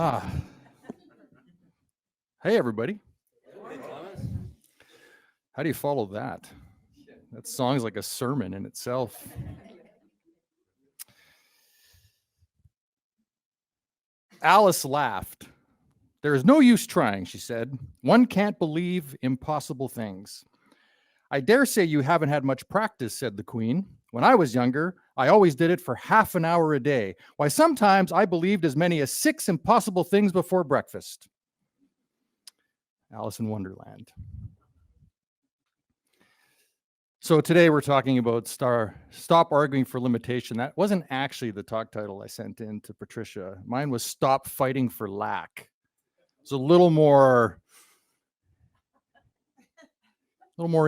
Ah. Hey, everybody. How do you follow that? That song's like a sermon in itself. Alice laughed. There is no use trying, she said. One can't believe impossible things. I dare say you haven't had much practice, said the Queen. When I was younger, I always did it for half an hour a day. Why, sometimes I believed as many as 6 impossible things before breakfast. Alice in Wonderland. So today we're talking about Stop Arguing for Limitation. That wasn't actually the talk title I sent in to Patricia. Mine was Stop Fighting for Lack. It's a little more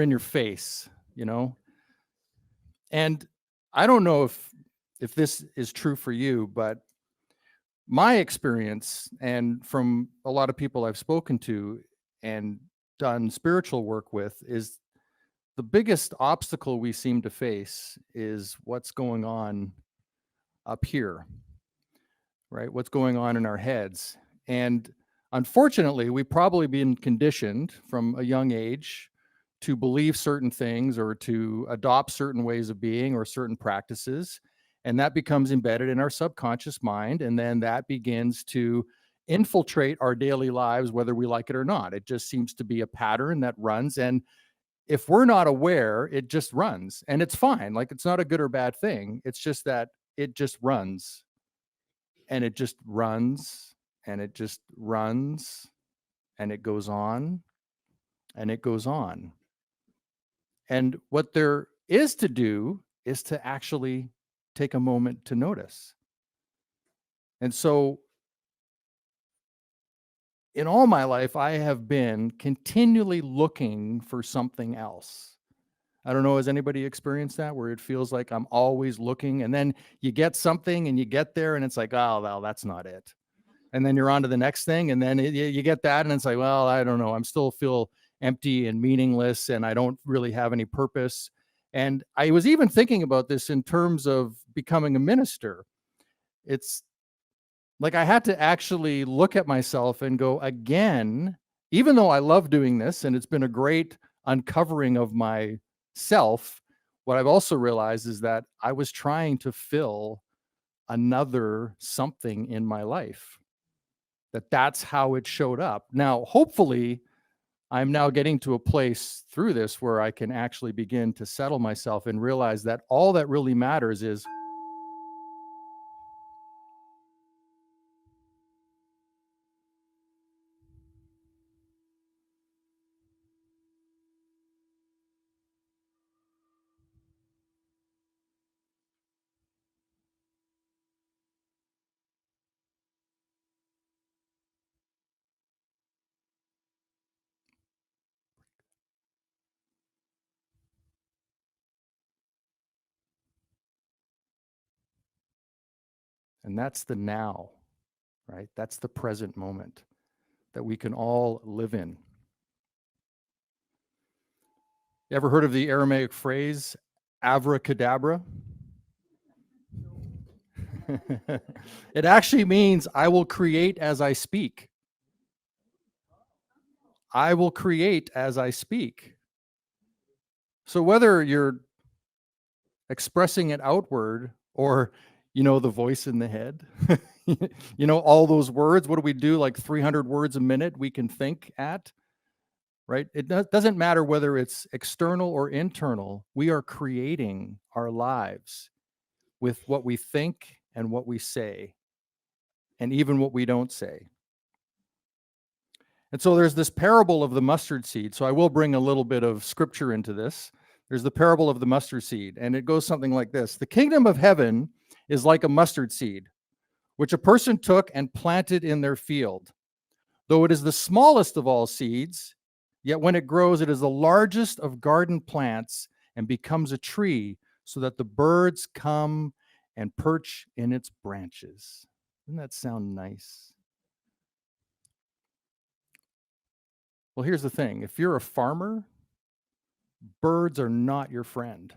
in your face, you know? And I don't know if this is true for you, but my experience, and from a lot of people I've spoken to and done spiritual work with, is the biggest obstacle we seem to face is what's going on up here, right? What's going on in our heads. And unfortunately, we've probably been conditioned from a young age to believe certain things or to adopt certain ways of being or certain practices. And that becomes embedded in our subconscious mind. And then that begins to infiltrate our daily lives, whether we like it or not. It just seems to be a pattern that runs. And if we're not aware, it just runs, and it's fine. Like, it's not a good or bad thing. It's just that it just runs, and it just runs, and it just runs, and it goes on, and it goes on. And what there is to do is to actually take a moment to notice. And so in all my life, I have been continually looking for something else. I don't know, has anybody experienced that, where it feels like I'm always looking, and then you get something and you get there and it's like, oh, well, that's not it. And then you're on to the next thing, and then you get that and it's like, well, I don't know, I'm still feel empty and meaningless, and I don't really have any purpose. And I was even thinking about this in terms of becoming a minister. It's like I had to actually look at myself and go, again, even though I love doing this and it's been a great uncovering of myself, what I've also realized is that I was trying to fill another something in my life. That's how it showed up. Now, hopefully, I'm now getting to a place through this where I can actually begin to settle myself and realize that all that really matters is and that's the now, right? That's the present moment that we can all live in. You ever heard of the Aramaic phrase, abracadabra? It actually means I will create as I speak. I will create as I speak. So whether you're expressing it outward or, the voice in the head, all those words, what do we do? Like 300 words a minute we can think at, right? It doesn't matter whether it's external or internal. We are creating our lives with what we think and what we say, and even what we don't say. And so there's this parable of the mustard seed. So I will bring a little bit of scripture into this. There's the parable of the mustard seed, and it goes something like this. The kingdom of heaven is like a mustard seed, which a person took and planted in their field. Though it is the smallest of all seeds, yet when it grows, it is the largest of garden plants and becomes a tree, so that the birds come and perch in its branches. Doesn't that sound nice? Well, here's the thing. If you're a farmer, birds are not your friend.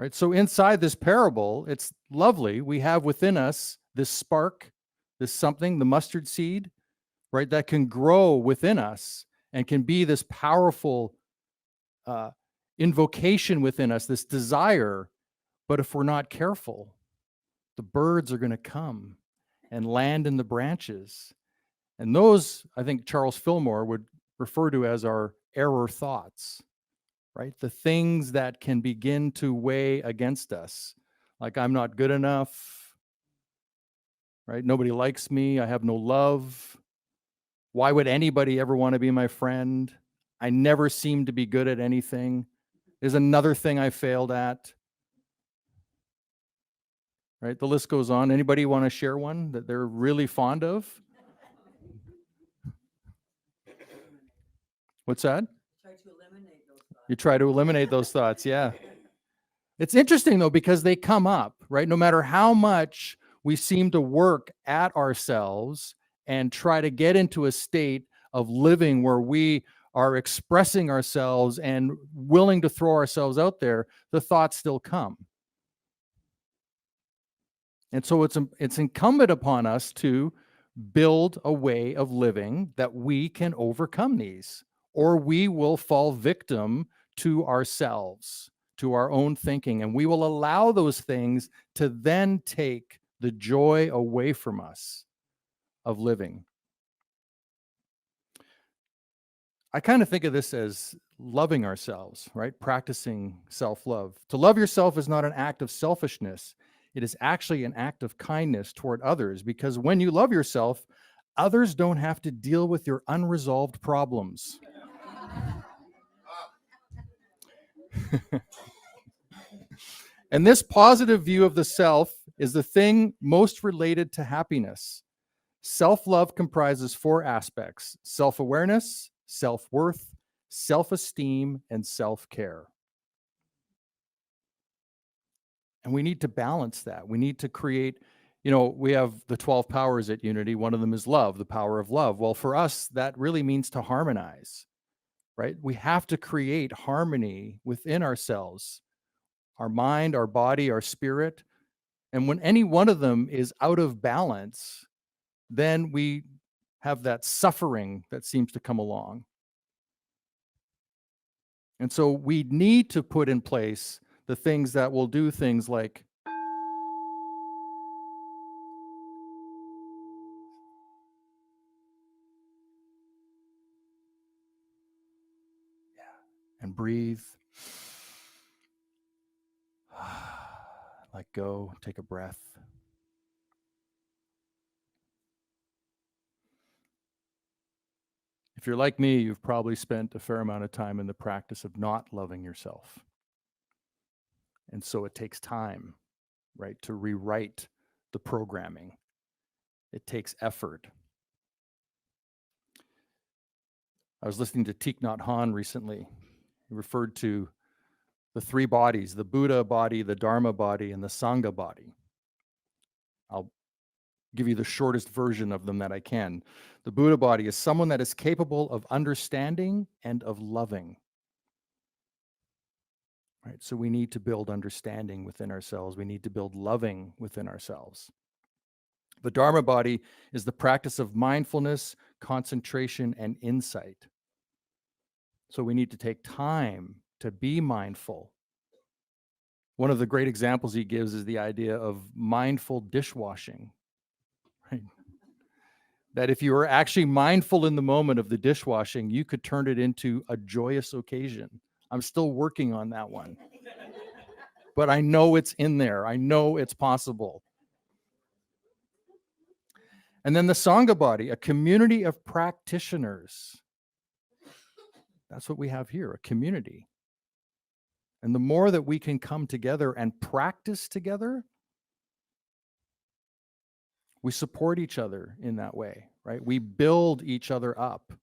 right? So inside this parable, it's lovely. We have within us this spark, this something, the mustard seed, right, that can grow within us and can be this powerful invocation within us, this desire. But if we're not careful, the birds are going to come and land in the branches. And those, I think Charles Fillmore would refer to as our error thoughts, right? The things that can begin to weigh against us, like I'm not good enough, right? Nobody likes me. I have no love. Why would anybody ever want to be my friend? I never seem to be good at anything. There's another thing I failed at. Right? The list goes on. Anybody want to share one that they're really fond of? What's that? You try to eliminate those thoughts. Yeah. It's interesting though, because they come up, right? No matter how much we seem to work at ourselves and try to get into a state of living where we are expressing ourselves and willing to throw ourselves out there, the thoughts still come. And so it's incumbent upon us to build a way of living that we can overcome these, or we will fall victim to ourselves, to our own thinking, and we will allow those things to then take the joy away from us of living. I kind of think of this as loving ourselves, right? Practicing self-love. To love yourself is not an act of selfishness. It is actually an act of kindness toward others, because when you love yourself, others don't have to deal with your unresolved problems. And this positive view of the self is the thing most related to happiness. Self-love comprises 4 aspects: self-awareness, self-worth, self-esteem, and self-care. And we need to balance that. We need to create, we have the 12 powers at Unity. One of them is love, the power of love. Well, for us, that really means to harmonize, right? We have to create harmony within ourselves, our mind, our body, our spirit. And when any one of them is out of balance, then we have that suffering that seems to come along. And so we need to put in place the things that will do things like and breathe. Let go, take a breath. If you're like me, you've probably spent a fair amount of time in the practice of not loving yourself. And so it takes time, right, to rewrite the programming. It takes effort. I was listening to Thich Nhat Hanh recently. He referred to the 3 bodies: the Buddha body, the Dharma body, and the Sangha body. I'll give you the shortest version of them that I can. The Buddha body is someone that is capable of understanding and of loving. Right? So we need to build understanding within ourselves. We need to build loving within ourselves. The Dharma body is the practice of mindfulness, concentration, and insight. So we need to take time to be mindful. One of the great examples he gives is the idea of mindful dishwashing. Right? That if you were actually mindful in the moment of the dishwashing, you could turn it into a joyous occasion. I'm still working on that one. But I know it's in there. I know it's possible. And then the Sangha body, a community of practitioners. That's what we have here, a community. And the more that we can come together and practice together, we support each other in that way, right? We build each other up.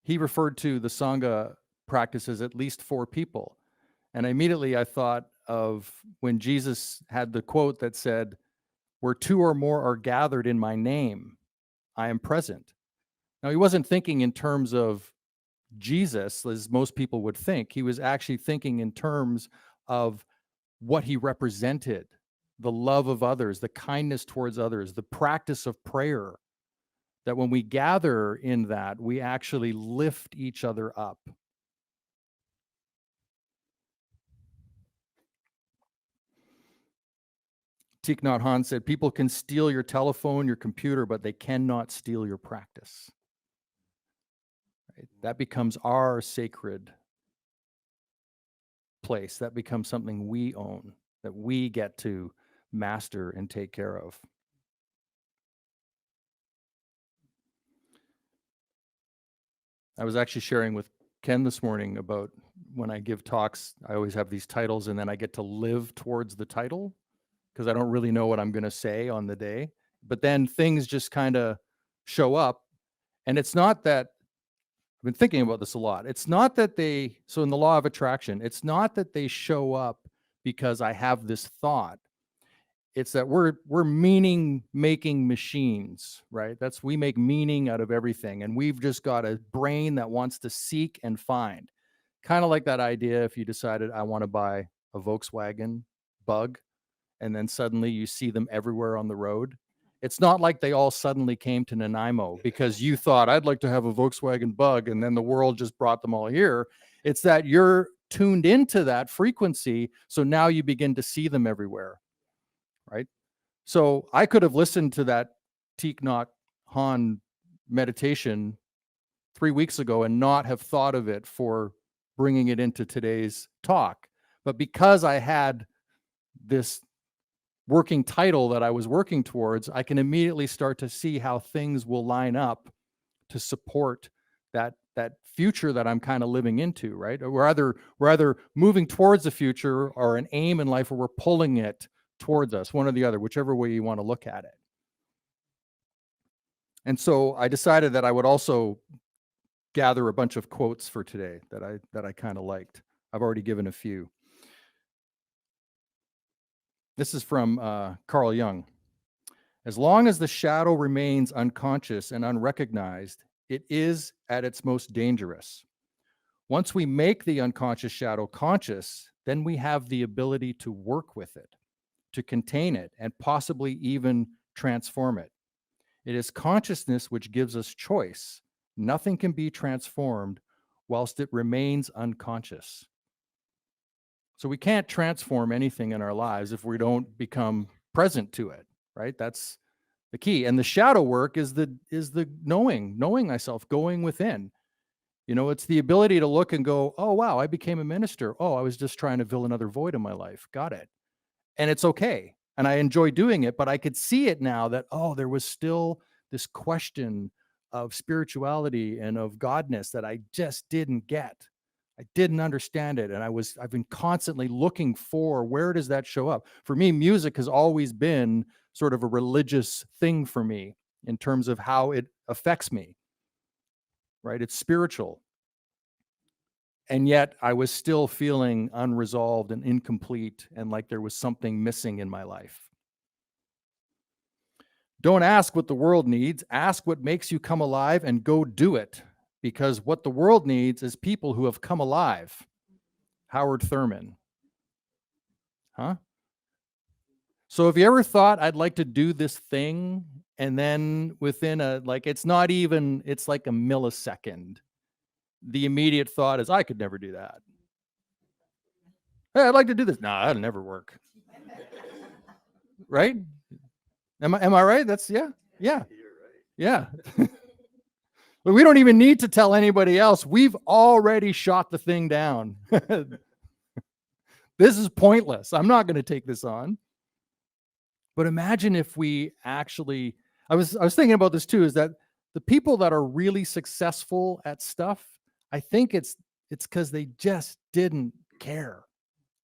He referred to the Sangha practice as at least 4 people. And immediately I thought of when Jesus had the quote that said, "Where 2 or more are gathered in my name, I am present." Now, he wasn't thinking in terms of Jesus, as most people would think. He was actually thinking in terms of what he represented, the love of others, the kindness towards others, the practice of prayer, that when we gather in that, we actually lift each other up. Thich Nhat Hanh said, people can steal your telephone, your computer, but they cannot steal your practice. Right? That becomes our sacred place. That becomes something we own, that we get to master and take care of. I was actually sharing with Ken this morning about when I give talks, I always have these titles and then I get to live towards the title because I don't really know what I'm going to say on the day. But then things just kind of show up. And it's not that, I've been thinking about this a lot. It's not that so in the law of attraction, it's not that they show up because I have this thought. It's that we're meaning making machines, right? We make meaning out of everything. And we've just got a brain that wants to seek and find. Kind of like that idea if you decided I want to buy a Volkswagen Bug, and then suddenly you see them everywhere on the road. It's not like they all suddenly came to Nanaimo because you thought I'd like to have a Volkswagen Bug and then the world just brought them all here. It's that you're tuned into that frequency. So now you begin to see them everywhere, right? So I could have listened to that Thich Nhat Hanh meditation 3 weeks ago and not have thought of it for bringing it into today's talk. But because I had this working title that I was working towards, I can immediately start to see how things will line up to support that future that I'm kind of living into, right? We're either moving towards the future or an aim in life where we're pulling it towards us, one or the other, whichever way you want to look at it. And so I decided that I would also gather a bunch of quotes for today that I kind of liked. I've already given a few. This is from Carl Jung. As long as the shadow remains unconscious and unrecognized, it is at its most dangerous. Once we make the unconscious shadow conscious, then we have the ability to work with it, to contain it, and possibly even transform it. It is consciousness which gives us choice. Nothing can be transformed whilst it remains unconscious. So we can't transform anything in our lives if we don't become present to it, right? That's the key. And the shadow work is the knowing myself, going within. You know, it's the ability to look and go, oh, wow, I became a minister. Oh, I was just trying to fill another void in my life. Got it. And it's okay. And I enjoy doing it, but I could see it now that, oh, there was still this question of spirituality and of godness that I just didn't get. I didn't understand it. And I've been constantly looking for, where does that show up? For me, music has always been sort of a religious thing for me in terms of how it affects me, right? It's spiritual. And yet I was still feeling unresolved and incomplete and like there was something missing in my life. Don't ask what the world needs. Ask what makes you come alive and go do it. Because what the world needs is people who have come alive. Howard Thurman. Huh? So have you ever thought, I'd like to do this thing, and then within it's not even, it's like a millisecond, the immediate thought is, I could never do that. Hey, I'd like to do this. No, that'll never work. Right? Am I right? That's, yeah. Yeah. But we don't even need to tell anybody else. We've already shot the thing down. This is pointless. I'm not going to take this on. But imagine if we actually, I was thinking about this too, is that the people that are really successful at stuff, I think it's because they just didn't care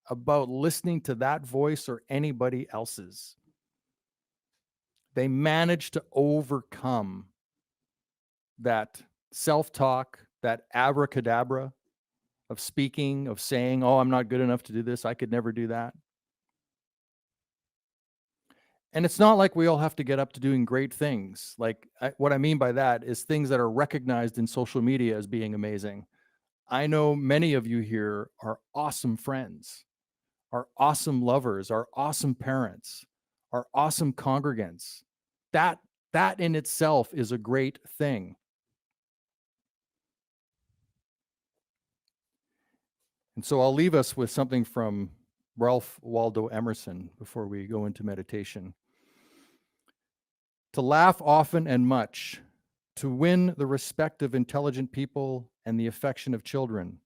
about listening to that voice or anybody else's. They managed to overcome that self-talk, that abracadabra of speaking, of saying, oh, I'm not good enough to do this. I could never do that. And it's not like we all have to get up to doing great things. Like what I mean by that is things that are recognized in social media as being amazing. I know many of you here are awesome friends, are awesome lovers, are awesome parents, are awesome congregants. That that in itself is a great thing. And so I'll leave us with something from Ralph Waldo Emerson before we go into meditation. To laugh often and much, to win the respect of intelligent people and the affection of children,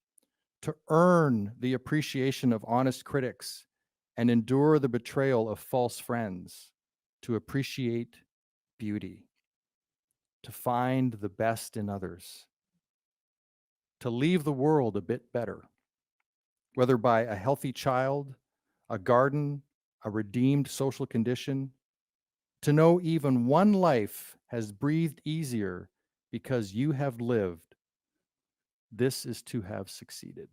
to earn the appreciation of honest critics and endure the betrayal of false friends, to appreciate beauty, to find the best in others, to leave the world a bit better, whether by a healthy child, a garden, a redeemed social condition, to know even one life has breathed easier because you have lived. This is to have succeeded.